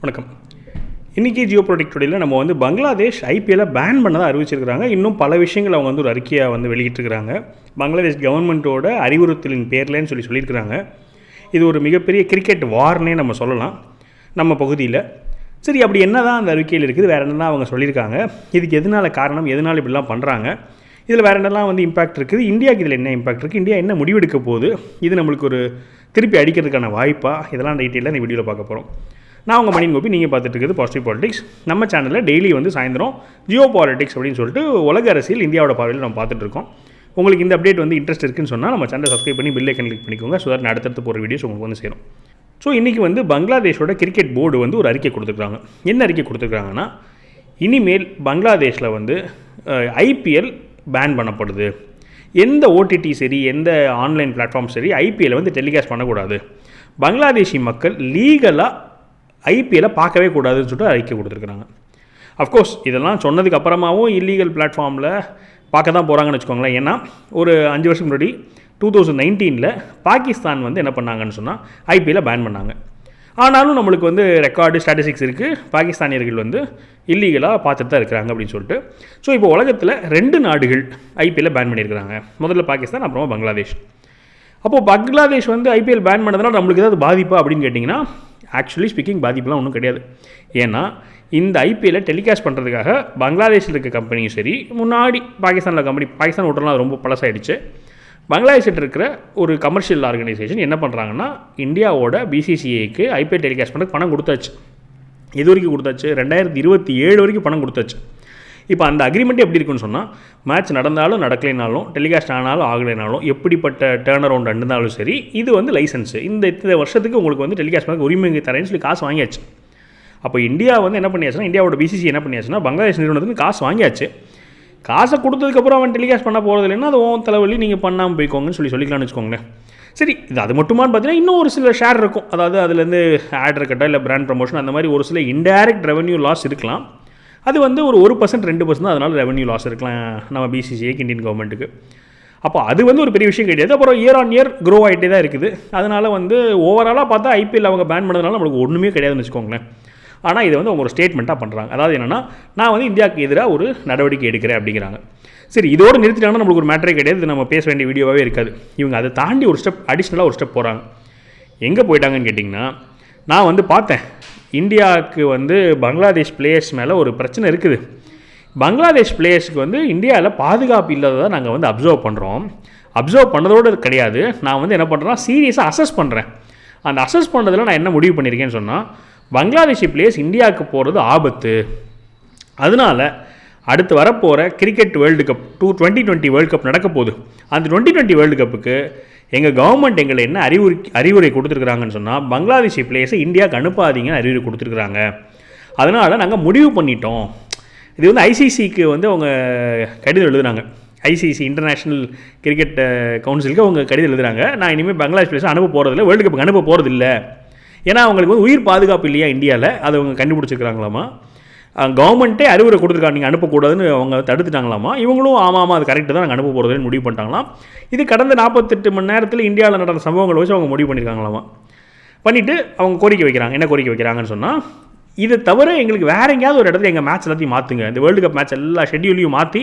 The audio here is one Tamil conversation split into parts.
வணக்கம். இன்றைக்கி ஜியோ ப்ராடக்ட் டுடேயில் நம்ம வந்து பங்களாதேஷ் ஐபிஎல்லை பேன் பண்ணதாக அறிவிச்சிருக்கிறாங்க. இன்னும் பல விஷயங்கள் அவங்க வந்து ஒரு அறிக்கையாக வந்து வெளியிட்டிருக்கிறாங்க. பங்களாதேஷ் கவர்மெண்ட்டோட அறிவுறுத்தலின் பேர்லன்னு சொல்லியிருக்கிறாங்க. இது ஒரு மிகப்பெரிய கிரிக்கெட் வார்னே நம்ம சொல்லலாம் நம்ம பகுதியில். சரி, அப்படி என்ன தான் அந்த அறிக்கையில் இருக்குது, வேறு என்னெல்லாம் அவங்க சொல்லியிருக்காங்க, இதுக்கு எதனால் காரணம், எதனால் இப்படிலாம் பண்ணுறாங்க, இதில் வேறு என்னெல்லாம் வந்து இம்பாக்ட் இருக்குது, இந்தியாவுக்கு இதில் என்ன இம்பாக்ட் இருக்குது, இந்தியா என்ன முடிவெடுக்க போகுது, இது நம்மளுக்கு ஒரு திருப்பி அடிக்கிறதுக்கான வாய்ப்பாக, இதெல்லாம் டீட்டெயிலாக இந்த வீடியோவில் பார்க்க போகிறோம். நான் உங்கள் மணியன் கோபி, நீங்கள் பார்த்துட்டு இருக்குது பாசிட்டிவ் பாலிடிக்ஸ். நம்ம சேனலில் டெய்லி வந்து சாயந்தரம் ஜியோ பாலிடிக்ஸ் அப்படின்னு சொல்லிட்டு உலக அரசியல் இந்தியாவோட பார்வையில் நம்ம பார்த்துட்டு இருக்கோம். உங்களுக்கு இந்த அப்டேட் வந்து இன்ட்ரெஸ்ட் இருக்குன்னு சொன்னால் நம்ம சேனலை சப்ஸ்கிரைப் பண்ணி பெல் ஐக்கன் கிளிக் பண்ணிக்கோங்க. ஸோ தட் அடுத்தடுத்து போகிற வீடியோஸ் உங்களுக்கு வந்து சேரும். ஸோ இன்றைக்கி வந்து பங்களாதேஷோட கிரிக்கெட் போர்டு வந்து ஒரு அறிக்கை கொடுத்துருக்காங்க. என்ன அறிக்கை கொடுத்துருக்காங்கன்னா, இனிமேல் பங்களாதேஷில் வந்து ஐபிஎல் பேன் பண்ணப்படுது. எந்த ஓடிடி சரி, எந்த ஆன்லைன் பிளாட்ஃபார்ம் சரி ஐபிஎல்லை வந்து டெலிகாஸ்ட் பண்ணக்கூடாது. பங்களாதேஷி மக்கள் லீகலாக ஐபிஎல்லை பார்க்கவே கூடாதுன்னு சொல்லிட்டு அறிக்கை கொடுத்துருக்குறாங்க. அஃப்கோர்ஸ் இதெல்லாம் சொன்னதுக்கு அப்புறமாவும் இல்லீகல் பிளாட்ஃபார்மில் பார்க்க தான் போகிறாங்கன்னு வச்சுக்கோங்களேன். ஏன்னா ஒரு 5 வருஷம் முன்னாடி 2019 பாகிஸ்தான் வந்து என்ன பண்ணாங்கன்னு சொன்னால் ஐபிஎல்லை பேன் பண்ணாங்க. ஆனாலும் நம்மளுக்கு வந்து ரெக்கார்டு ஸ்டாட்டிஸ்டிக்ஸ் இருக்குது, பாகிஸ்தானியர்கள் வந்து இல்லீகலாக பார்த்துட்டு தான் இருக்கிறாங்க அப்படின்னு சொல்லிட்டு. ஸோ இப்போ உலகத்தில் 2 நாடுகள் ஐபிஎல்லை பேன் பண்ணியிருக்கிறாங்க. முதல்ல பாகிஸ்தான், அப்புறமா பங்களாதேஷ். அப்போது பங்களாதேஷ் வந்து ஐபிஎல் பேன் பண்ணதுனால நம்மளுக்கு ஏதாவது பாதிப்பா அப்படின்னு கேட்டிங்கன்னா, ஆக்சுவலி ஸ்பீக்கிங் பாதிப்புலாம் ஒன்றும் கிடையாது. ஏன்னா இந்த ஐபிஎல்லை டெலிகாஸ்ட் பண்ணுறதுக்காக பங்களாதேஷில் இருக்க கம்பெனியும் சரி, முன்னாடி பாகிஸ்தானில் கம்பெனி, பாகிஸ்தான் ஓட்டலாம் ரொம்ப பழசாயிடுச்சு, பங்களாதேஷில் இருக்கிற ஒரு கமர்ஷியல் ஆர்கனைசேஷன் என்ன பண்ணுறாங்கன்னா, இந்தியாவோட பிசிசிஐக்கு ஐபிஎல் டெலிகாஸ்ட் பண்ணுறதுக்கு பணம் கொடுத்தாச்சு. இது வரைக்கும் கொடுத்தாச்சு, 2027 வரைக்கும் பணம் கொடுத்தாச்சு. இப்போ அந்த அக்ரிமெண்ட் எப்படி இருக்குன்னு சொன்னால், மேட்ச் நடந்தாலும் நடக்கலைனாலும், டெலிகாஸ்ட் ஆனாலும் ஆகலைனாலும், எப்படிப்பட்ட டேர்ன் அரவுண்ட் இருந்தாலும் சரி, இது வந்து லைசன்ஸு, இந்த வருஷத்துக்கு உங்களுக்கு வந்து டெலிகாஸ்ட் பண்ண உரிமை தரேன்னு சொல்லி காசு வாங்கியாச்சு. அப்போ இந்தியா வந்து என்ன பண்ணியாச்சுன்னா, இந்தியாவோட பிசிசி என்ன பண்ணியாச்சுன்னா, பங்களாதேஷ் நிறுவனத்துக்கு காசு வாங்கியாச்சு. காசை கொடுத்ததுக்கப்புறம் அவன் டெலிகாஸ்ட் பண்ண போகிறது இல்லைன்னா அது ஓன் தலைவலி, நீங்கள் பண்ணாமல் போய்க்கோங்கன்னு சொல்லிக்கலாம்னு வச்சுக்கோங்களேன். சரி, இது அது மட்டுமான்னு பார்த்தீங்கன்னா இன்னும் ஒரு சில ஷேர் இருக்கும். அதாவது அதுலேருந்து ஆட் இருக்கட்டும், இல்லை பிராண்ட் ப்ரமோஷன், அந்த மாதிரி ஒரு சில இன்டைரக்ட் ரெவன்யூ லாஸ் இருக்கலாம். அது வந்து ஒரு 1%, 2% தான் அதனால் ரெவன்யூ லாஸ் இருக்கலாம் நம்ம பிசிசிஐக்கு, இந்தியன் கவர்மெண்ட்டுக்கு. அப்போ அது வந்து ஒரு பெரிய விஷயம் கிடையாது. அப்புறம் இயர் ஆன் இயர் க்ரோ ஆகிட்டே தான் இருக்குது. அதனால் வந்து ஓவராலாக பார்த்தா ஐபிஎல் அவங்க பேன் பண்ணதுனால நம்மளுக்கு ஒன்றுமே கிடையாதுன்னு வச்சுக்கோங்களேன். ஆனால் இதை வந்து அவங்க ஒரு ஸ்டேட்மெண்ட்டாக பண்ணுறாங்க. அதாவது என்னென்னா, நான் வந்து இந்தியாவுக்கு எதிராக ஒரு நடவடிக்கை எடுக்கிறேன் அப்படிங்கிறாங்க. சரி, இதோடு நிறுத்திட்டாங்கன்னா நம்மளுக்கு ஒரு மேட்டரே கிடையாது, இது நம்ம பேச வேண்டிய வீடியோவாகவே இருக்காது. இவங்க அதை தாண்டி ஒரு ஸ்டெப் அடிஷ்னலாக ஒரு ஸ்டெப் போகிறாங்க. எங்கே போயிட்டாங்கன்னு கேட்டிங்கன்னா, நான் வந்து பார்த்தேன், இந்தியாவுக்கு வந்து பங்களாதேஷ் பிளேயர்ஸ் மேலே ஒரு பிரச்சனை இருக்குது. பங்களாதேஷ் பிளேயர்ஸுக்கு வந்து இந்தியாவில் பாதுகாப்பு இல்லாததாக நாங்கள் வந்து அப்சர்வ் பண்ணுறோம். அப்சர்வ் பண்ணதோடு கிடையாது, நான் வந்து என்ன பண்ணுறேன்னா சீரியஸாக அசஸ் பண்ணுறேன். அந்த அசஸ் பண்ணுறதுல நான் என்ன முடிவு பண்ணியிருக்கேன்னு சொன்னால், பங்களாதேஷி பிளேயர்ஸ் இந்தியாவுக்கு போகிறது ஆபத்து. அதனால் அடுத்து வரப்போகிற cricket world cup 2020 world cup நடக்க போகுது. அந்த 2020 வேர்ல்டு கப்புக்கு எங்கள் கவர்மெண்ட் எங்களை என்ன அறிவுரை கொடுத்துருக்குறாங்கன்னு சொன்னால், பங்களாதேஷி பிளேயர்ஸை இந்தியாவுக்கு அனுப்பாதீங்கன்னு அறிவுரை கொடுத்துருக்குறாங்க. அதனால் நாங்கள் முடிவு பண்ணிட்டோம். இது வந்து ஐசிசிக்கு வந்து அவங்க கடிதம் எழுதுகிறாங்க. ஐசிசி இன்டர்நேஷ்னல் கிரிக்கெட் கவுன்சிலுக்கு அவங்க கடிதம் எழுதுகிறாங்க. நான் இனிமேல் பங்களாதேஷ் பிளேயர்ஸை அனுப்ப போகிறதில்ல, வேர்ல்டு கப்புக்கு அனுப்ப போகிறதில்ல. ஏன்னா அவங்களுக்கு வந்து உயிர் பாதுகாப்பு இல்லையா இந்தியாவில், அதை அவங்க கண்டுபிடிச்சிருக்கிறாங்களாமா. கவர்மெண்ட்டே அறிவுரை கொடுத்துருக்காங்க, நீங்கள் அனுப்பக்கூடாதுன்னு அவங்க தடுத்துட்டாங்களாமா. இவங்களும் ஆமாம் அது கரெக்டு தான், நாங்கள் அனுப்ப போகிறதுன்னு முடிவு பண்ணிட்டாங்களாம். இது கடந்த 48 மணி நேரத்தில் இந்தியாவில் நடந்த சம்பவங்களை வச்சு அவங்க முடிவு பண்ணியிருக்காங்களாமா. பண்ணிவிட்டு அவங்க கோரிக்கை வைக்கிறாங்க. என்ன கோரிக்கை வைக்கிறாங்கன்னு சொன்னால், இதை தவிர எங்களுக்கு வேறு எங்கேயாவது ஒரு இடத்துல எங்கள் மேட்ச் எல்லாத்தையும் மாற்றுங்க, இந்த வேர்ல்டு கப் மேட்ச் எல்லா ஷெட்யூலையும் மாற்றி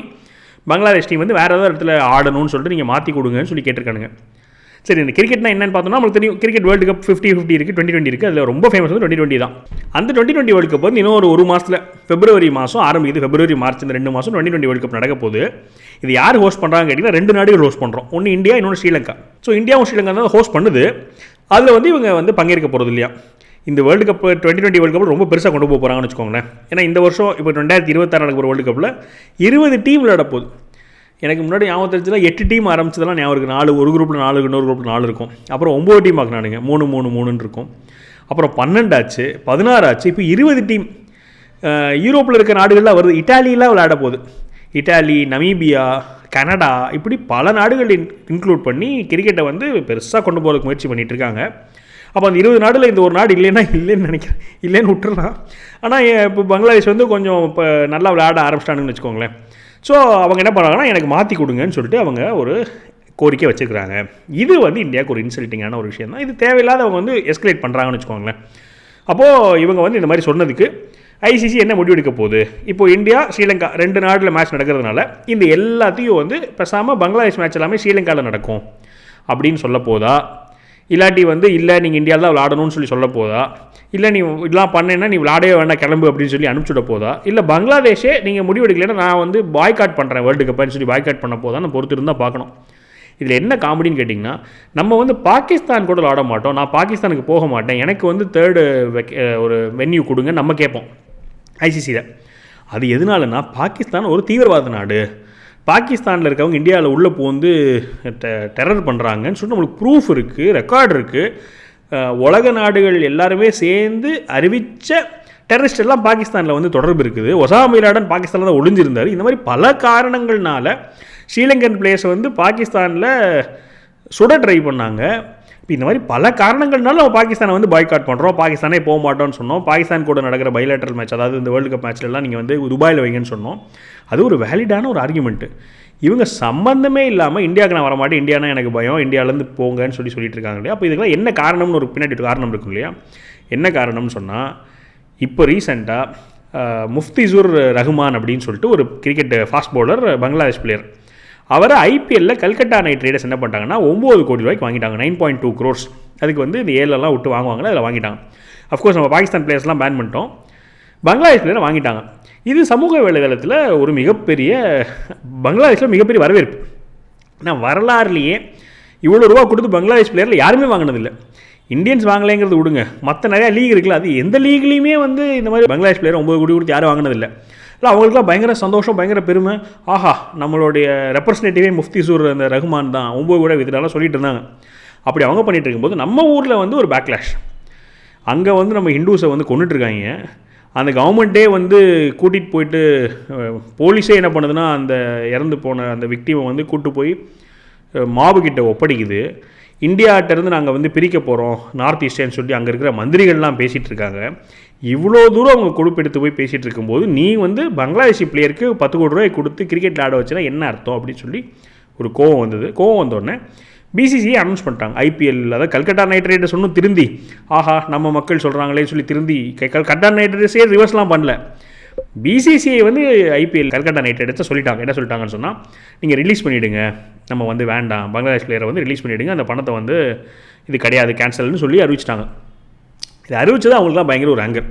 பங்களாதேஷ் டீம் வந்து வேறு ஏதாவது இடத்துல ஆடணும்னு சொல்லிட்டு நீங்கள் மாற்றி கொடுங்கன்னு சொல்லி கேட்டிருக்கானுங்க. சரி, இந்த கிரிக்கெட்னா என்னென்னு பார்த்தோம்னா, நம்மளுக்கு தெரியும், கிரிக்கெட் வேர்ல்டு கப் 50-50 இருக்குது, 2020 இருக்குது. அதில் ரொம்ப ஃபேமஸ் வந்து 2020 தான். அந்த 2020 வேர்ல்டு கப் வந்து இன்னும் ஒரு மாதத்தில் பிப்ரவரி மாதம் ஆரம்பிக்குது. பிப்ரவரி மார்ச் இந்த 2 மாதம் 2020 வேர்ல்டு கப் நடக்க போகுது. இது யார் ஹோஸ்ட் பண்ணுறாங்க கேட்டிங்கன்னா, 2 நாடுகள் ஹோஸ்ட் பண்ணுறோம். ஒன்று இந்தியா, இன்னொன்று ஸ்ரீலங்கா. ஸோ இந்தியாவும் ஸ்ரீலங்கா தான் ஹோஸ்ட் பண்ணுது. அதில் வந்து இவங்க வந்து பங்கேற்க போகிறது இல்லையா. இந்த வேர்ல்டு கப் 2020 வேர்ல்டு கப் ரொம்ப பெருசாக கொண்டு போக போகிறாங்கன்னு வச்சுக்கோங்களேன். ஏன்னா இந்த வருஷம் இப்போ 2026 நடக்கிற வேர்ல்டு கப்பில் 20 டீம் விளையாட போகுது. எனக்கு முன்னாடி ஞாபகம் தெரிஞ்சதுல 8 டீம் ஆரம்பிச்சதெல்லாம் ஞாபகம் இருக்குது. 4 ஒரு குரூப்பில் 4, இன்னொரு குரூப்பில் 4 இருக்கும். அப்புறம் 9 டீம் ஆக்கினானுங்க, 3-3-3 இருக்கும். அப்புறம் 12 ஆச்சு, 16 ஆச்சு, இப்போ 20 டீம். யூரோப்பில் இருக்க நாடுகள்லாம் வருது. இட்டாலியெலாம் விளையாட போகுது. இட்டாலி, நமீபியா, கனடா, இப்படி பல நாடுகள் இன்க்ளூட் பண்ணி கிரிக்கெட்டை வந்து பெருசாக கொண்டு போகிறதுக்கு முயற்சி பண்ணிகிட்டு இருக்காங்க. அப்போ அந்த 20 நாடில் இந்த ஒரு நாடு இல்லைன்னு நினைக்கிறேன், இல்லைன்னு விட்டுறலாம். ஆனால் இப்போ பங்களாதேஷ் வந்து கொஞ்சம் இப்போ நல்லா விளையாட ஆரம்பிச்சிட்டானுன்னு வச்சுக்கோங்களேன். ஸோ அவங்க என்ன பண்ணுறாங்கன்னா, எனக்கு மாற்றி கொடுங்கன்னு சொல்லிட்டு அவங்க ஒரு கோரிக்கை வச்சுருக்கிறாங்க. இது வந்து இந்தியாவுக்கு ஒரு இன்சல்ட்டிங்கான ஒரு விஷயம் தான். இது தேவையில்லாத அவங்க வந்து எஸ்கலேட் பண்ணுறாங்கன்னு வச்சுக்கோங்களேன். அப்போது இவங்க வந்து இந்த மாதிரி சொன்னதுக்கு ஐசிசி என்ன முடிவெடுக்க போகுது, இப்போது இந்தியா ஸ்ரீலங்கா 2 நாட்டில் மேட்ச் நடக்கிறதுனால இந்த எல்லாத்தையும் வந்து பேசாமல் பங்களாதேஷ் மேட்ச் எல்லாமே ஸ்ரீலங்காவில் நடக்கும் அப்படின்னு சொல்ல போதா, இல்லாட்டி வந்து இல்லை நீங்கள் இந்தியாவில் தான் விளாடணும்னு சொல்ல போதா, இல்லை நீ இதெல்லாம் பண்ணேன்னா நீ விளாடவே வேண்டாம் கிளம்பு அப்படின்னு சொல்லி அனுப்பிச்சுட போதா, இல்லை பங்களாதேஷே நீங்கள் முடிவெடுக்கலைன்னா நான் வந்து பாய்காட் பண்ணுறேன் வேர்ல்டு கப்புன்னு சொல்லி பாய்காட் பண்ண போதா நான் பொறுத்து இருந்தால் பார்க்கணும். இதில் என்ன காமெடின்னு கேட்டிங்கன்னா, நம்ம வந்து பாகிஸ்தான் கூட விளாட மாட்டோம், நான் பாகிஸ்தானுக்கு போக மாட்டேன், எனக்கு வந்து தேர்டு ஒரு வென்யூ கொடுங்க நம்ம கேட்போம் ஐசிசியில். அது எதனாலன்னா பாகிஸ்தான் ஒரு தீவிரவாத நாடு, பாகிஸ்தானில் இருக்கவங்க இந்தியாவில் உள்ளே போந்து டெரர் பண்ணுறாங்கன்னு சொல்லிட்டு நம்மளுக்கு ப்ரூஃப் இருக்குது, ரெக்கார்டு இருக்குது. உலக நாடுகள் எல்லாருமே சேர்ந்து அறிவித்த டெரரிஸ்ட் எல்லாம் பாகிஸ்தானில் வந்து தொடர்பு இருக்குது. ஒசாமா பின் லாடன் பாகிஸ்தானில் தான் ஒளிஞ்சிருந்தார். இந்த மாதிரி பல காரணங்கள்னால ஸ்ரீலங்கன் பிளேயர்ஸை வந்து பாகிஸ்தானில் சுட ட்ரை பண்ணாங்க. இப்போ இந்த மாதிரி பல காரணங்கள்னால நம்ம பாகிஸ்தானை வந்து பாய்காட் பண்ணுறோம், பாகிஸ்தானே போக மாட்டோம்னு சொன்னோம். பாகிஸ்தான் கூட நடக்கிற பைலேட்டரல் மேட்ச், அதாவது இந்த வேர்ல்டு கப் மேட்ச்லலாம் நீங்கள் வந்து துபாயில் வைங்கன்னு சொன்னோம். அது ஒரு வேலிடான ஒரு ஆர்குமெண்ட்டு. இவங்க சம்பந்தமே இல்லாமல் இந்தியாவுக்கு நான் வரமாட்டேன், இந்தியானா எனக்கு பயம், இந்தியாவிலேருந்து போங்கன்னு சொல்லிட்டு இருக்காங்க இல்லையா. அப்போ இதுக்கெல்லாம் என்ன காரணம்னு ஒரு பின்னாடி காரணம் இருக்கும் இல்லையா. என்ன காரணம்னு சொன்னால், இப்போ ரீசெண்டாக முஃப்திசூர் ரஹ்மான் அப்படின்னு சொல்லிட்டு ஒரு cricket fast bowler Bangladesh player, அவரை ஐபிஎல்லில் கல்கட்டா நைட் ரைடர்ஸ் என்ன பண்ணிட்டாங்கன்னா 9 கோடி ரூபாய்க்கு வாங்கிட்டாங்க, 9.2 crores. அதுக்கு வந்து இந்த ஏலெல்லாம் விட்டு வாங்குவாங்களே அதில் வாங்கிட்டாங்க. அஃப்கோர்ஸ் நம்ம பாகிஸ்தான் பிளேயர்ஸ்லாம் பேன் பண்ணிட்டோம், பங்களாதேஷ் பிளேயரை வாங்கிட்டாங்க. இது சமூக வலைதளத்தில் ஒரு மிகப்பெரிய பங்களாதேஷில் மிகப்பெரிய வரவேற்பு. நான் வரலாறுலேயே இவ்வளோ ரூபா கொடுத்து பங்களாதேஷ் பிளேயரில் யாருமே வாங்கினதில்லை. இந்தியன்ஸ் வாங்கலைங்கிறது விடுங்க, மற்ற நிறையா லீக் இருக்குல்ல, அது எந்த லீக்லேயுமே வந்து இந்த மாதிரி பங்களாதேஷ் பிளேயர் 9 கோடி கொடுத்து யாரும் வாங்கினதில்லை. இல்லை அவங்களுக்குலாம் பயங்கர சந்தோஷம், பயங்கர பெருமை. ஆஹா, நம்மளுடைய ரெப்ரஸன்டேட்டிவே முஃப்திசூர் அந்த ரஹ்மான் தான் 9 கோடி வித்துட்டாலும் சொல்லிட்டு இருந்தாங்க. அப்படி அவங்க பண்ணிகிட்டு இருக்கும்போது நம்ம ஊரில் வந்து ஒரு பேக்லாஷ். அங்கே வந்து நம்ம ஹிந்துஸை வந்து கொண்டுட்ருக்காங்க. அந்த கவர்மெண்ட்டே வந்து கூட்டிகிட்டு போயிட்டு, போலீஸே என்ன பண்ணுதுன்னா அந்த இறந்து போன அந்த விக்டிமை வந்து கூப்பிட்டு போய் மாபுக்கிட்ட ஒப்படைக்குது. இந்தியாவிட்டேருந்து நாங்கள் வந்து பிரிக்க போகிறோம் நார்த் ஈஸ்டர்ன்னு சொல்லி அங்கே இருக்கிற மந்திரிகள்லாம் பேசிகிட்டு இருக்காங்க. இவ்வளோ தூரம் அவங்க கொழுப்பெடுத்து போய் பேசிகிட்டு இருக்கும்போது நீ வந்து பங்களாதேஷி பிளேயருக்கு 10 கோடி ரூபாய் கொடுத்து கிரிக்கெட் ஆட வச்சுன்னா என்ன அர்த்தம் அப்படின்னு சொல்லி ஒரு கோவம் வந்தது. கோவம் வந்தோடனே பிசிசிஐ அனௌன்ஸ் பண்ணிட்டாங்க ஐபிஎல், அதாவது கல்கட்டா நைட் ரைடர்ஸ் ஒன்றும் திருந்தி ஆஹா நம்ம மக்கள் சொல்கிறாங்களே சொல்லி திருந்தி கல்கட்டா நைட் ரைடர்ஸே ரிவர்ஸ்லாம் பண்ணல. பிசிசிஐ வந்து ஐபிஎல் கல்கட்டா நைட் ரைடர்ஸை சொல்லிட்டாங்க. என்ன சொல்லிட்டாங்கன்னு சொன்னால், நீங்கள் ரிலீஸ் பண்ணிவிடுங்க, நம்ம வந்து வேண்டாம், பங்களாதேஷ் பிளேயரை வந்து ரிலீஸ் பண்ணிவிடுங்க, அந்த பணத்தை வந்து இது கிடையாது கேன்சல்னு சொல்லி அறிவிச்சிட்டாங்க. இது அறிவிச்சது அவங்களுக்குலாம் பயங்கர ஒரு ஆங்கர்.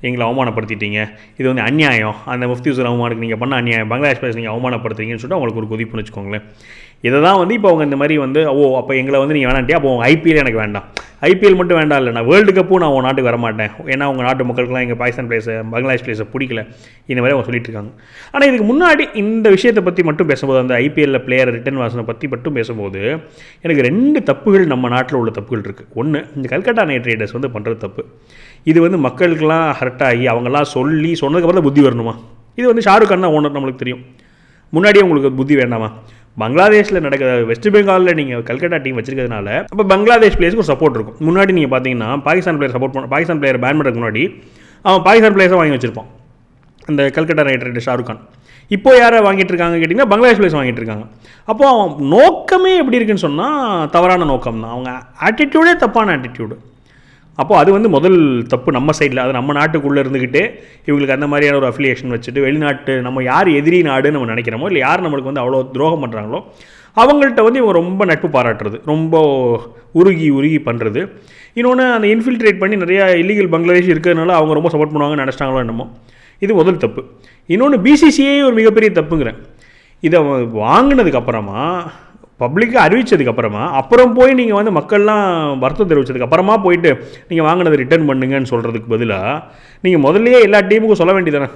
எங்களை அவமானப்படுத்திட்டீங்க, இது வந்து அநியாயம், அந்த முஃப்திசூர் ரஹ்மானுக்கு நீங்கள் பண்ண அநியாயம், பங்களாதேஷ் பிளேயர்ஸ் நீங்கள் அவமானப்படுத்துறீங்கன்னு சொல்லிட்டு அவங்களுக்கு ஒரு கொதிப்புன்னு வச்சுக்கோங்களேன். இதை தான் வந்து இப்போ அவங்க இந்த மாதிரி வந்து அப்போ எங்களை வந்து நீங்கள் வேணாண்டியா, அப்போ உங்கள் ஐபிஎல் எனக்கு வேண்டாம், ஐபிஎல் மட்டும் வேண்டாம் இல்லை, நான் வேர்ல்டு கப்பும் நான் உங்கள் நாட்டுக்கு வரமாட்டேன், ஏன்னா உங்கள் நாட்டு மக்களுக்குலாம் எங்கள் பாகிஸ்தான் பிளேயர்ஸை பங்களாதேஷ் பிளேயர்ஸை பிடிக்கல, இந்த மாதிரி அவங்க சொல்லிட்டு இருக்காங்க. ஆனால் இதுக்கு முன்னாடி இந்த விஷயத்தை பற்றி மட்டும் பேசும்போது, அந்த ஐபிஎல்லில் பிளேயர் ரிட்டர்ன் வாசனை பற்றி மட்டும் பேசும்போது எனக்கு 2 தப்புகள் நம்ம நாட்டில் உள்ள தப்புகள் இருக்குது. ஒன்று, இந்த கல்கட்டா நைட் ரைடர்ஸ் வந்து பண்ணுறது தப்பு. இது வந்து மக்களுக்கெல்லாம் ஹர்ட் ஆகி அவங்கெல்லாம் சொல்லி சொன்னதுக்கப்புறம் தான் புத்தி வரணுமா? இது வந்து ஷாருக் கான் தான் ஓனர், நம்மளுக்கு தெரியும். முன்னாடியே உங்களுக்கு புத்தி வேண்டாமா? பங்களாதேஷில் நடக்கிற வெஸ்ட் பெங்காலில் நீங்கள் கல்கட்டா டீம் வச்சிருக்கிறதுனால அப்போ பங்களாதேஷ் பிளேயர்ஸ்க்கு ஒரு சப்போர்ட் இருக்கும். முன்னாடி நீங்கள் பார்த்தீங்கன்னா பாகிஸ்தான் பிளேயர் சப்போர்ட் பண்ண, பாகிஸ்தான் பிளேயர் பேன் பண்ணுறதுக்கு முன்னாடி அவன் பாகிஸ்தான் பிளேயர்ஸை வாங்கி வச்சிருப்பான் அந்த கல்கட்டா நைட் ரைடர்ஸ் ஷாருக் கான். இப்போ யாரை வாங்கிட்டு இருக்காங்க கேட்டிங்கன்னா பங்களாதேஷ் பிளேயர்ஸ் வாங்கிட்டு இருக்காங்க. அப்போது அவன் நோக்கமே எப்படி இருக்குன்னு சொன்னால் தவறான நோக்கம் தான், அவங்க ஆட்டிடியூடே தப்பான ஆட்டிடியூடு. அப்போது அது வந்து முதல் தப்பு நம்ம சைடில். அது நம்ம நாட்டுக்குள்ளே இருந்துக்கிட்டு இவங்களுக்கு அந்த மாதிரியான ஒரு அஃபிலியேஷன் வச்சுட்டு வெளிநாட்டு நம்ம யார் எதிரி நாடுன்னு நம்ம நினைக்கிறோமோ, இல்லை யார் நம்மளுக்கு வந்து அவ்வளோ துரோகம் பண்ணுறாங்களோ அவங்கள்ட்ட வந்து இவங்க ரொம்ப நட்பு பாராட்டுறது, ரொம்ப உருகி பண்ணுறது. இன்னொன்று, அந்த இன்ஃபில்ட்ரேட் பண்ணி நிறையா இல்லீகல் பங்களாதேஷ் இருக்கிறதுனால அவங்க ரொம்ப சப்போர்ட் பண்ணுவாங்கன்னு நினச்சிட்டாங்களோ என்னமோ. இது முதல் தப்பு. இன்னொன்று, பிசிசிஐ ஒரு மிகப்பெரிய தப்புங்கிறேன். இதை வாங்கினதுக்கப்புறமா பப்ளிக்காக அறிவித்ததுக்கப்புறமா அப்புறம் போய் நீங்கள் வந்து மக்கள்லாம் வருத்தம் தெரிவித்ததுக்கப்புறமா போயிட்டு நீங்கள் வாங்கினதை ரிட்டர்ன் பண்ணுங்கன்னு சொல்கிறதுக்கு பதிலாக நீங்கள் முதல்லையே எல்லா டீமுக்கும் சொல்ல வேண்டியதானே,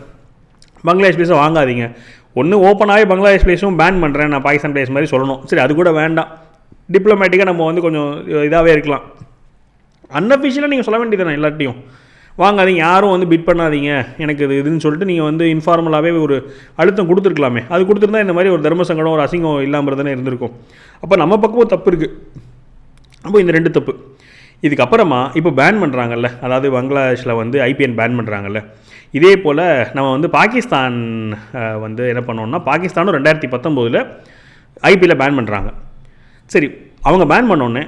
பங்களாதேஷ் பிளேஸை வாங்காதீங்க. ஒன்று ஓப்பனாகவே பங்களாதேஷ் பிளேஸும் பேன் பண்ணுறேன் நான் பாகிஸ்தான் பிளேஸ் மாதிரி சொல்லணும். சரி, அது கூட வேண்டாம், டிப்ளமேட்டிக்காக நம்ம வந்து கொஞ்சம் இதாகவே இருக்கலாம். அன்அஃபிஷியலாக நீங்கள் சொல்ல வேண்டியதானே எல்லாத்தையும் வாங்காதீங்க, யாரும் வந்து பிட் பண்ணாதீங்க எனக்கு இதுன்னு சொல்லிட்டு நீங்கள் வந்து இன்ஃபார்மலாகவே ஒரு அழுத்தம் கொடுத்துருக்கலாமே. அது கொடுத்துருந்தா இந்த மாதிரி ஒரு தர்ம சங்கடம், ஒரு அசிங்கம் இல்லாமல் தானே இருந்திருக்கும். அப்போ நம்ம பக்கமும் தப்பு இருக்குது. அப்போ இந்த 2 தப்பு. இதுக்கப்புறமா இப்போ பேன் பண்ணுறாங்கல்ல, அதாவது பங்களாதேஷில் வந்து ஐபிஎல் பேன் பண்ணுறாங்கல்ல, இதே போல் நம்ம வந்து பாகிஸ்தான் வந்து என்ன பண்ணோம்னா, பாகிஸ்தானும் 2019 ஐபிஎல்லை பேன் பண்ணுறாங்க. சரி, அவங்க பேன் பண்ணோன்னே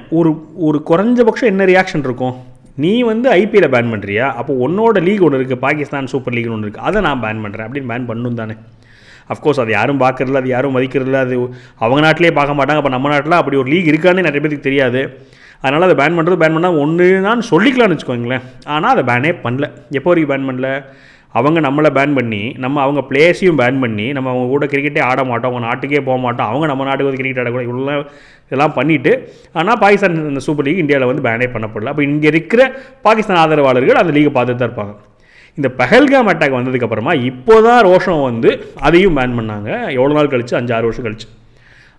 ஒரு குறைஞ்சபட்சம் என்ன ரியாக்ஷன் இருக்கும்? நீ வந்து ஐபிஎல்லை பேன் பண்ணுறியா, அப்போ உன்னோட லீக் ஒன்று இருக்குது, பாகிஸ்தான் சூப்பர் லீக்னு ஒன்று இருக்குது, அதை நான் பேன் பண்ணுறேன் அப்படின்னு பேன் பண்ணணும் தானே. அஃப்கோர்ஸ் அது யாரும் பார்க்குறதில்ல, அது யாரும் மதிக்கிறதில்ல, அது அவங்க நாட்டிலே பார்க்க மாட்டாங்க. அப்போ நம்ம நாட்டில் அப்படி ஒரு லீக் இருக்கான்னு நிறைய பேருக்கு தெரியாது. அதனால் அதை பேன் பண்ணால் ஒன்று தான் சொல்லிக்கலாம்னு வச்சுக்கோங்களேன். ஆனால் அதை பேனே பண்ணல. எப்போ வரைக்கும் பேன் பண்ணல, அவங்க நம்மளை பேன் பண்ணி அவங்க பிளேயர்ஸையும் பேன் பண்ணி நம்ம அவங்க கூட கிரிக்கெட்டே ஆட மாட்டோம், அவங்க நாட்டுக்கே போக மாட்டோம், அவங்க நம்ம நாட்டுக்கு வந்து கிரிக்கெட் ஆடக்கூட இவ்வளோ இதெல்லாம் பண்ணிவிட்டு, ஆனால் பாகிஸ்தான் இந்த சூப்பர் லீக் இந்தியாவில் வந்து பேனே பண்ணப்படல. அப்போ இங்கே இருக்கிற பாகிஸ்தான் ஆதரவாளர்கள் அந்த லீகை பார்த்துட்டு தான் இருப்பாங்க. இந்த பஹல்காம் அட்டாக் வந்ததுக்கப்புறமா இப்போ தான் ரோஷம் வந்து அதையும் பேன் பண்ணாங்க. எவ்வளோ நாள் கழிச்சு, 5-6 வருஷம் கழிச்சு.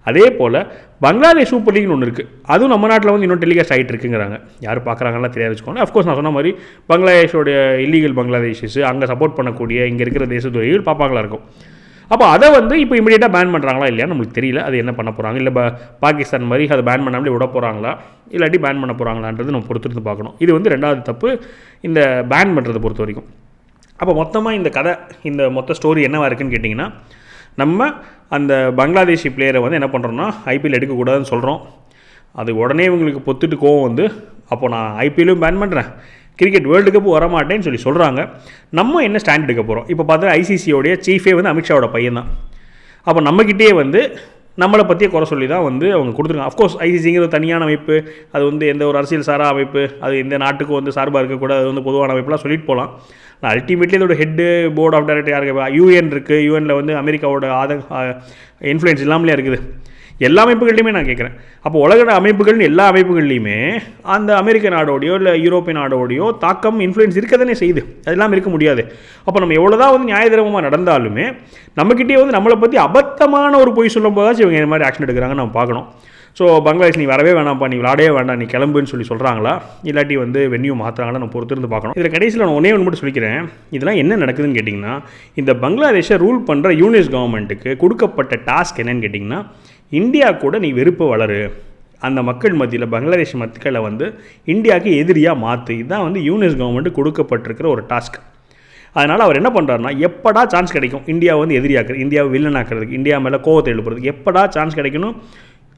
அதே போல் பங்களாதேஷ் சூப்பர் லீக்னு ஒன்று இருக்குது, அதுவும் நம்ம நாட்டில் வந்து இன்னும் டெலிகாஸ்ட் ஆகிட்டு இருக்குங்கிறாங்க. யார் பார்க்குறாங்கலாம் தெரியாது வச்சுக்கோங்க. அஃப்கோர்ஸ் நான் சொன்ன மாதிரி பங்களாதேஷோடைய இல்லீகல் பங்களாதேஷஸ் அங்கே சப்போர்ட் பண்ணக்கூடிய இங்கே இருக்கிற தேசத்துறைகள் பார்ப்பாங்களா இருக்கும். அப்போ அதை வந்து இப்போ இமீடியட்டாக பேன் பண்ணுறாங்களா இல்லையா நம்மளுக்கு தெரியல. அது என்ன பண்ண போகிறாங்க, இல்லை பாகிஸ்தான் மாதிரி அதை பேன் பண்ணாமலே விட போகிறாங்களா, இல்லாட்டி பேன் பண்ண போகிறாங்களான்றது நம்ம பொறுத்திருந்து பார்க்கணும். இது வந்து ரெண்டாவது தப்பு இந்த பேன் பண்ணுறதை பொறுத்த வரைக்கும். அப்போ மொத்தமாக இந்த கதை, இந்த மொத்த ஸ்டோரி என்னவாக இருக்குதுன்னு கேட்டிங்கன்னா, நம்ம அந்த பங்களாதேஷி பிளேயரை வந்து என்ன பண்ணுறோன்னா ஐபிஎல் எடுக்கக்கூடாதுன்னு சொல்கிறோம். அது உடனே இவங்களுக்கு பொத்துட்டு கோவம் வந்து அப்போ நான் ஐபிஎல்லும் பேன் பண்ணுறேன், கிரிக்கெட் வேர்ல்டு கப்பு வரமாட்டேன்னு சொல்கிறாங்க. நம்ம என்ன ஸ்டாண்ட் எடுக்க போகிறோம்? இப்போ பார்த்தா ஐசிசியோடைய சீஃபே வந்து அமித்ஷாவோட பையன் தான். அப்போ நம்மக்கிட்டே வந்து நம்மளை பற்றியே குறை சொல்லி தான் வந்து அவங்க கொடுத்துருக்காங்க. அஃப்கோர்ஸ் ஐசிசிங்கிற தனியான அமைப்பு, அது வந்து எந்த ஒரு அரசியல் சாரா அமைப்பு, அது எந்த நாட்டுக்கும் வந்து சார்பாக இருக்கக்கூடாது, அது வந்து பொதுவான அமைப்புலாம் சொல்லிட்டு போகலாம். ஆனால் அல்டிமேட்லி இதோட ஹெட்டு போர்ட் ஆஃப் டைரக்டர் யாருக்கு? யூஎன் இருக்குது. யூஎனில் வந்து அமெரிக்காவோட இன்ஃப்ளூயன்ஸ் இல்லாமலே இருக்குது. எல்லா அமைப்புகள்லையுமே நான் கேட்குறேன். அப்போ உலக அமைப்புகள்னு எல்லா அமைப்புகள்லையுமே அந்த அமெரிக்க நாடோடையோ இல்லை யூரோப்பிய நாடோடையோ தாக்கம் இன்ஃப்ளூயன்ஸ் இருக்க தானே செய்யுது. அதெல்லாம் இருக்க முடியாது. அப்போ நம்ம எவ்வளோதான் வந்து நியாயதர்மமாக நடந்தாலுமே நம்மக்கிட்டே வந்து நம்மளை பற்றி அபத்தமான ஒரு பொய் சொல்லும் போதாச்சும் இவங்க இந்த மாதிரி ஆக்ஷன் எடுக்கிறாங்கன்னு நம்ம பார்க்கணும். ஸோ பங்களாதேஷ் நீ வரவே வேணாம்ப்பா, நீ விளாடவே வேண்டாம், நீ கிளம்புன்னு சொல்கிறாங்களா, இல்லாட்டி வந்து வென்யூ மாற்றுறாங்களா நம்ம பொறுத்திருந்து பார்க்கணும். இதில் கடைசியில் நான் ஒன்றே மட்டும் சொல்லிக்கிறேன். இதெல்லாம் என்ன நடக்குதுன்னு கேட்டிங்கன்னா, இந்த பங்களாதேஷை ரூல் பண்ணுற யூனிஸ் கவர்மெண்ட்டுக்கு கொடுக்கப்பட்ட டாஸ்க் என்னன்னு கேட்டிங்கன்னா, இந்தியா கூட நீ வெறுப்பு வளரு, அந்த மக்கள் மத்தியில் பங்களாதேஷ் மக்களை வந்து இந்தியாவுக்கு எதிரியாக மாற்று. இதுதான் வந்து யூனிஸ் கவர்மெண்ட்டு கொடுக்கப்பட்டிருக்கிற ஒரு டாஸ்க். அதனால் அவர் என்ன பண்ணுறாருனா, எப்படா சான்ஸ் கிடைக்கும் இந்தியாவை வந்து எதிரியாக்குறது, இந்தியாவை வில்லனாக்கிறதுக்கு, இந்தியா மேலே கோவத்தை எழுப்புறதுக்கு எப்படா சான்ஸ் கிடைக்கணும்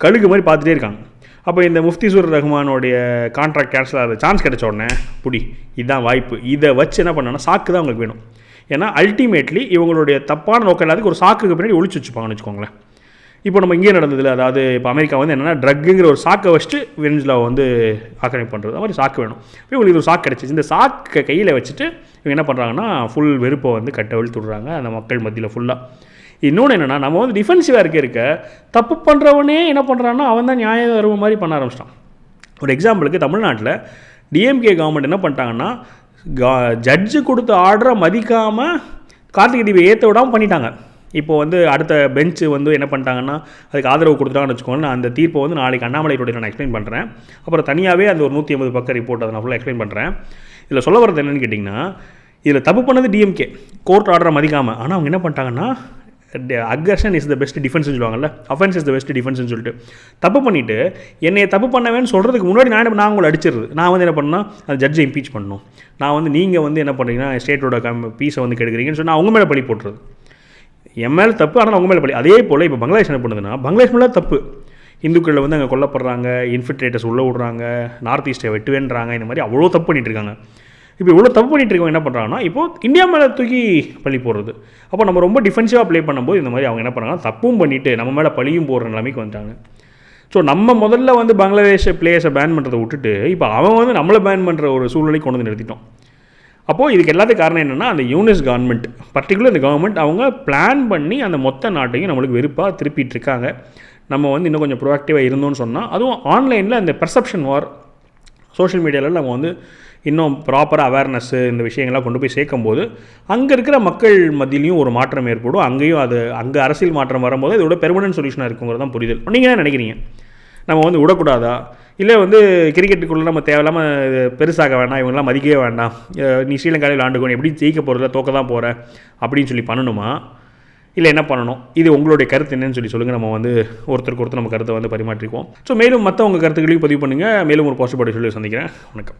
கழுகு மாதிரி பார்த்துட்டே இருக்காங்க. அப்போ இந்த முஃப்திசூர் ரஹ்மானோடைய கான்ட்ராக்ட் கேன்சல் ஆகிற சான்ஸ் கிடைச்ச உடனே புடி, இதுதான் வாய்ப்பு, இதை வச்சு என்ன பண்ணோன்னா சாக்கு தான் உங்களுக்கு வேணும். ஏன்னா அல்டிமேட்லி இவங்களுடைய தப்பான நோக்கம் இல்லாததுக்கு ஒரு சாக்குக்கு பின்னாடி ஒழிச்சு வச்சுப்பாங்கன்னு வச்சுக்கோங்களேன். இப்போ நம்ம இங்கே நடந்ததில்லை, அதாவது இப்போ அமெரிக்கா வந்து என்னென்னா ட்ரக்குங்கிற ஒரு சாக்கை வச்சுட்டு வெனிசுலாவை வந்து ஆக்கிரமிப்பு பண்ணுறது, அது மாதிரி சாக்கு வேணும். இப்போ இவங்களுக்கு ஒரு சாக்கு கிடச்சிச்சு. இந்த சாக்கை கையில் வச்சுட்டு இவங்க என்ன பண்ணுறாங்கன்னா ஃபுல் வெறுப்பை வந்து கட்டவிழ்த்து விடுறாங்க அந்த மக்கள் மத்தியில் ஃபுல்லாக. இன்னொன்று என்னென்னா, நம்ம வந்து டிஃபென்சிவாக இருக்க தப்பு பண்ணுறவனே என்ன பண்ணுறான்னா அவன் தான் நியாயம் வருவ மாதிரி பண்ண ஆரம்பிச்சிட்டான். ஒரு எக்ஸாம்பிளுக்கு தமிழ்நாட்டில் டிஎம்கே கவர்மெண்ட் என்ன பண்ணிட்டாங்கன்னா, ஜட்ஜு கொடுத்த ஆர்டரை மதிக்காமல் கார்த்திகை தீபம் ஏற்ற விடாமல் பண்ணிட்டாங்க. இப்போது வந்து அடுத்த பெஞ்சு வந்து என்ன பண்ணிட்டாங்கன்னா அதுக்கு ஆதரவு கொடுத்துட்டாங்கன்னு வச்சுக்கோங்க. நான் அந்த தீர்ப்பை வந்து நாளைக்கு அண்ணாமலையோட நான் எக்ஸ்பிளைன் பண்ணுறேன். அப்புறம் தனியாகவே அந்த ஒரு 150 பக்க ரிப்போர்ட் அதை நான் ஃபுல்லாக எக்ஸ்பிளைன் பண்ணுறேன். இதில் சொல்ல வரது என்னென்னு கேட்டிங்கன்னா, இதில் தப்பு பண்ணது டிஎம்கே கோர்ட் ஆர்டரை மதிக்காமல். ஆனால் அவங்க என்ன பண்ணிட்டாங்கன்னா, அக்ரஷன் இஸ் த பெஸ்ட் டிஃபென்ஸ்னு சொல்லுவாங்கல்ல, அஃபென்ஸ் இஸ் த பெஸ்ட் டிஃபென்ஸ்னு சொல்லிட்டு தப்பு பண்ணிவிட்டு என்னையை தப்பு பண்ணவேன்னு சொல்கிறதுக்கு முன்னாடி நான் உங்களை அடிச்சிருது. நான் வந்து என்ன பண்ணால் அந்த ஜட்ஜை இம்பீச் பண்ணணும், நான் வந்து நீங்கள் வந்து என்ன பண்ணுறீங்கன்னா ஸ்டேட்டோட பீஸை வந்து கெடுக்குறீங்கன்னு சொன்னால் அவங்க மேலே பழி போட்டுறது. என் மேலே தப்பு, ஆனால் அவங்க மேலே பழி. அதே போல் இப்போ பங்களாதேஷ் என்ன பண்ணுதுன்னா, பங்களாதேஷ் மேலே தப்பு, இந்துக்களில் வந்து அங்கே கொல்லப்படுறாங்க, இன்ஃபில்ட்ரேட்டர்ஸ் உள்ளே விடுறாங்க, நார்த் ஈஸ்ட்டை வெட்டுவேன்றாங்க, இந்த மாதிரி அவ்வளோ தப்பு பண்ணிகிட்டு இருக்காங்க. இப்போ இவ்வளோ தப்பு பண்ணிட்டு இருக்கவங்க என்ன பண்ணுறாங்கன்னா இப்போது இந்தியா மேலே தூக்கி பழி போடுறது. அப்போ நம்ம ரொம்ப டிஃபென்சிவாக ப்ளே பண்ணும்போது இந்த மாதிரி அவங்க என்ன பண்ணுறாங்கன்னா தப்பும் பண்ணிவிட்டு நம்ம மேலே பழியும் போடுற நிலைமைக்கு வந்துட்டாங்க. ஸோ நம்ம முதல்ல வந்து பங்களாதேஷ் பிளேயர்ஸை பேன் பண்ணுறதை விட்டுட்டு இப்போ அவன் வந்து நம்மளை பேன் பண்ணுற ஒரு சூழ்நிலைக்கு கொண்டு வந்து நிறுத்திட்டோம். அப்போது இதுக்கு எல்லாத்துக்கும் காரணம் என்னென்னா, அந்த யூனிஸ் கவர்மெண்ட், பர்டிகுலர் இந்த கவர்மெண்ட் அவங்க பிளான் பண்ணி அந்த மொத்த நாட்டையும் நம்மளுக்கு வெறுப்பாக திருப்பிட்டு இருக்காங்க. நம்ம வந்து இன்னும் கொஞ்சம் ப்ரோஆக்டிவாக இருந்தோம்னு சொன்னால், அதுவும் ஆன்லைனில் அந்த பெர்செப்ஷன் வார், சோஷியல் மீடியாவில் நம்ம வந்து இன்னும் ப்ராப்பராக அவேர்னஸ்ஸு இந்த விஷயங்கள்லாம் கொண்டு போய் சேர்க்கும்போது அங்கே இருக்கிற மக்கள் மத்தியிலையும் ஒரு மாற்றம் ஏற்படும். அங்கேயும் அது அங்கே அரசியல் மாற்றம் வரும்போது இதோட பெர்மனன்ட் சொல்யூஷனாக இருக்குங்கிறது தான் புரிதல். நீங்கள் என்ன நினைக்கிறீங்க? நம்ம வந்து விடக்கூடாதா, இல்லை வந்து கிரிக்கெட்டுக்குள்ளே நம்ம தேவையில்லாமல் பெருசாக வேண்டாம், இவங்கெல்லாம் மதிக்கவே வேண்டாம், நீ ஸ்ரீலங்காவில் விளாண்டுக்கணும், எப்படி ஜெயிக்க போகிறத தோக்க தான் போகிற அப்படின்னு சொல்லி பண்ணணுமா, இல்லை என்ன பண்ணணும்? இது உங்களுடைய கருத்து என்னன்னு சொல்லுங்கள். நம்ம வந்து ஒருத்தருக்கு ஒருத்தர் நம்ம கருத்தை வந்து பரிமாற்றிக்குவோம். ஸோ மேலும் மற்றவங்க கருத்துக்களையும் பதிவு பண்ணுங்கள். மேலும் ஒரு பாசிட்டிவ் சொல்லி சந்திக்கிறேன். வணக்கம்.